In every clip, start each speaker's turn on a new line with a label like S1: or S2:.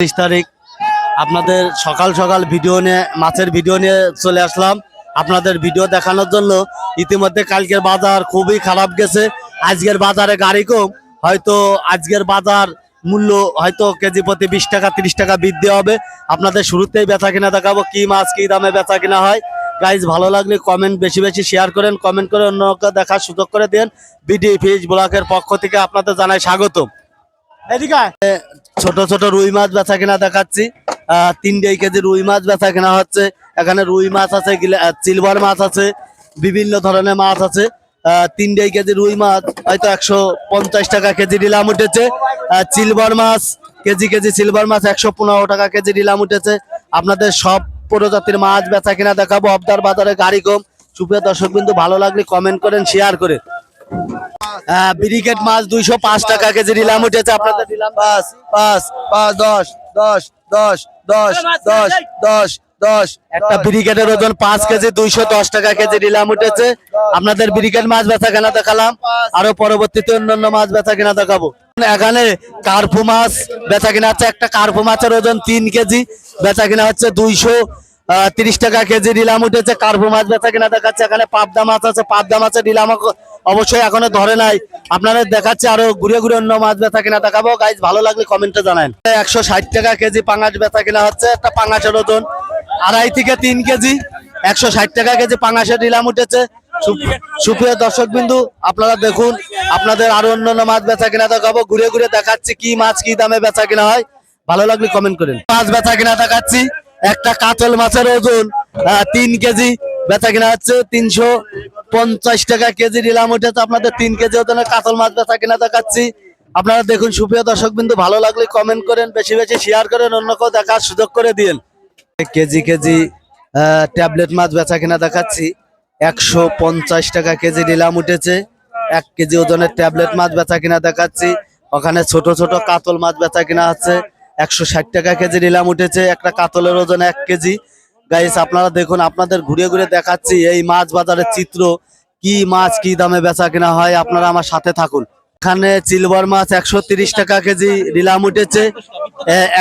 S1: তারিখ আপনাদের সকাল সকাল ভিডিও নিয়ে মাছের ভিডিও নিয়ে চলে আসলাম আপনাদের ভিডিও দেখানোর জন্য। ইতিমধ্যে কালকের বাজার খুবই খারাপ গেছে, আজকের বাজারে গাড়ি কম, হয়তো আজকের বাজার মূল্য হয়তো কেজি প্রতি 20 টাকা 30 টাকা বৃদ্ধি হবে। আপনাদের শুরুতেই বেচা কিনা দেখাবো, কি মাছ কি দামে বেচা কিনা হয়। গাইজ ভালো লাগলে কমেন্ট বেশি বেশি শেয়ার করেন, কমেন্ট করে অন্যকে দেখার সুযোগ করে দেন। বিডি ফিশ ব্লকের পক্ষ থেকে আপনাদের জানাই স্বাগতম। এদিকে ছোট ছোট রুই মাছ বেচা কিনা দেখাচ্ছি। 3 কেজি রুই মাছ বেচা কিনা হচ্ছে। এখানে রুই মাছ আছে, সিলভার মাছ আছে, বিভিন্ন ধরনের মাছ আছে। 3 কেজি রুই মাছ হয়তো 150 টাকা কেজি নিলাম উঠেছে। সিলভার মাছ কেজি সিলভার মাছ 115 টাকা কেজি নিলাম উঠেছে। আপনাদের সব প্রজাতির মাছ বেচা কিনা দেখাবো। অবদার বাজারে গাড়ি কম। সুপ্রিয় দর্শক বিন্দু ভালো লাগলে কমেন্ট করেন, শেয়ার করে। ব্রিকেট মাছ 205 টাকা কেজি নিলাম উঠেছে। আপনাদের দিলাম 5 5 5 10 10 10 10 10 10 10। একটা ব্রিকেটের ওজন 5 কেজি 210 টাকা কেজি নিলাম উঠেছে। আপনাদের ব্রিকেট মাছ বেচা কেনা দেখালাম, আরো পরবর্তীতে অন্যান্য মাছ বেচা কেনা দেখাবো। এখানে কার্পু মাছ বেচা কিনা হচ্ছে। একটা কার্পু মাছের ওজন 3 কেজি, বেচা কিনা হচ্ছে 230 টাকা কেজি নিলাম উঠেছে। কার্পু মাছ বেচা কিনা দেখাচ্ছে। এখানে পাবদা মাছ আছে, পাবদা মাছের নিলাম অবশ্যই এখনো ধরে নাই, আপনারা দেখাচ্ছে। আরো ঘুরে ঘুরে অন্য মাছ বেচা কিনা দেখাবো। গাইজ ভালো লাগলে কমেন্টে জানান। 160 টাকা কেজি পাঙাশ বেচা কিনা হচ্ছে। একটা পাঙাশের ওজন 2.5 থেকে 3 কেজি, 160 টাকা কেজি পাঙাশের নিলাম উঠেছে। সুপ্রিয় দর্শক বিন্দু আপনারা দেখুন, আপনাদের আরো অন্যান্য মাছ বেচা কিনা দেখাবো। ঘুরে ঘুরে দেখাচ্ছি কি মাছ কি দামে বেচা কিনা হয়। ভালো লাগলে কমেন্ট করেন। মাছ বেচা কিনা দেখাচ্ছি। একটা কাতল মাছের ওজন 3 কেজি, বেচা কিনা হচ্ছে 350 টাকা কেজি নিলাম উঠেছে। আপনাদের 3 কেজি ওজনের কাতল মাছ বেচা কিনা দেখাচ্ছি। আপনারা দেখুন সুপ্রিয় দর্শক বিন্দু ভালো লাগলে কমেন্ট করেন, বেশি বেশি শেয়ার করেন, অন্যকেও দেখার সুযোগ করে দিন। কেজি ট্যাবলেট মাছ বেচা কিনা দেখাচ্ছি। 150 টাকা কেজি নিলাম উঠেছে। 1 কেজি ওজনের ট্যাবলেট মাছ বেচা কিনা দেখাচ্ছি। ওখানে ছোট ছোট কাতল মাছ বেচা কিনা হচ্ছে। 160 টাকা কেজি নিলাম উঠেছে। একটা কাতলের ওজন 1 কেজি। গাইস আপনারা দেখুন, আপনাদের ঘুরে ঘুরে দেখাচ্ছি এই মাছ বাজারের চিত্র, কি মাছ কি দামে বেচা কিনা হয়। আপনারা আমার সাথে থাকুন। এখানে সিলভার মাছ 130 টাকা কেজি নিলাম উঠেছে।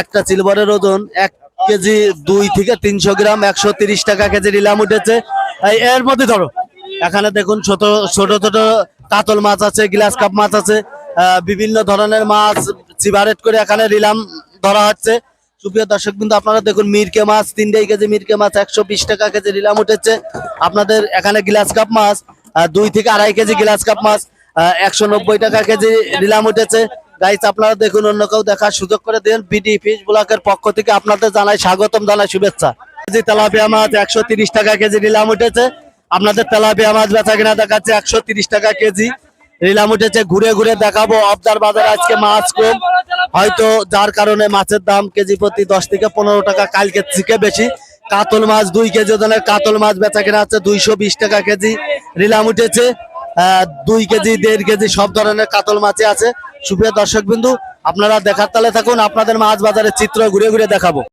S1: একটা সিলভারের ওজন 1 কেজি 2 থেকে 300 গ্রাম, 130 টাকা কেজি নিলাম উঠেছে। এর মধ্যে ধরো এখানে দেখুন ছোট ছোট ছোট কাতল মাছ আছে, গ্লাস কাপ মাছ আছে, বিভিন্ন ধরনের মাছ সিভারেট করে এখানে নিলাম ধরা হচ্ছে। সুপ্রিয় দর্শক কিন্তু আপনারা দেখুন মিরকে মাছ 3 কেজি মিরকে মাছ 120 টাকা কেজি নিলাম উঠেছে। আপনাদের এখানে গ্লাস কাপ মাছ 2 থেকে 2.5 কেজি গ্লাস কাপ মাছ 190 টাকা কেজি নিলাম উঠেছে। গাইস আপনারা দেখুন, অন্য কেউ দেখার সুযোগ করে দেন। বিডি ফিশ ব্লকের পক্ষ থেকে আপনাদের জানাই স্বাগতম, জানাই শুভেচ্ছা। তেলাপিয়া মাছ 130 টাকা কেজি নিলাম উঠেছে। আপনাদের তেলাপিয়া মাছ বেচা কিনা দেখাচ্ছে 130 টাকা কেজি নিলাম উঠেছে। ঘুরে ঘুরে দেখাবো। অবদার বাজারে আজকে মাছ কম, হয়তো যার কারণে মাছের দাম কেজি প্রতি 10 থেকে 15 টাকা কালকের থেকে বেশি। কাতল মাছ 2 কেজি ওজনের কাতল মাছ বেচা কিনা হচ্ছে 220 টাকা কেজি নিলাম উঠেছে। 2 কেজি 1.5 কেজি সব ধরনের কাতল মাছই আছে। সুপ্রিয় দর্শক বিন্দু আপনারা দেখার তালে থাকুন, আপনাদের মাছ বাজারের চিত্র ঘুরে ঘুরে দেখাবো।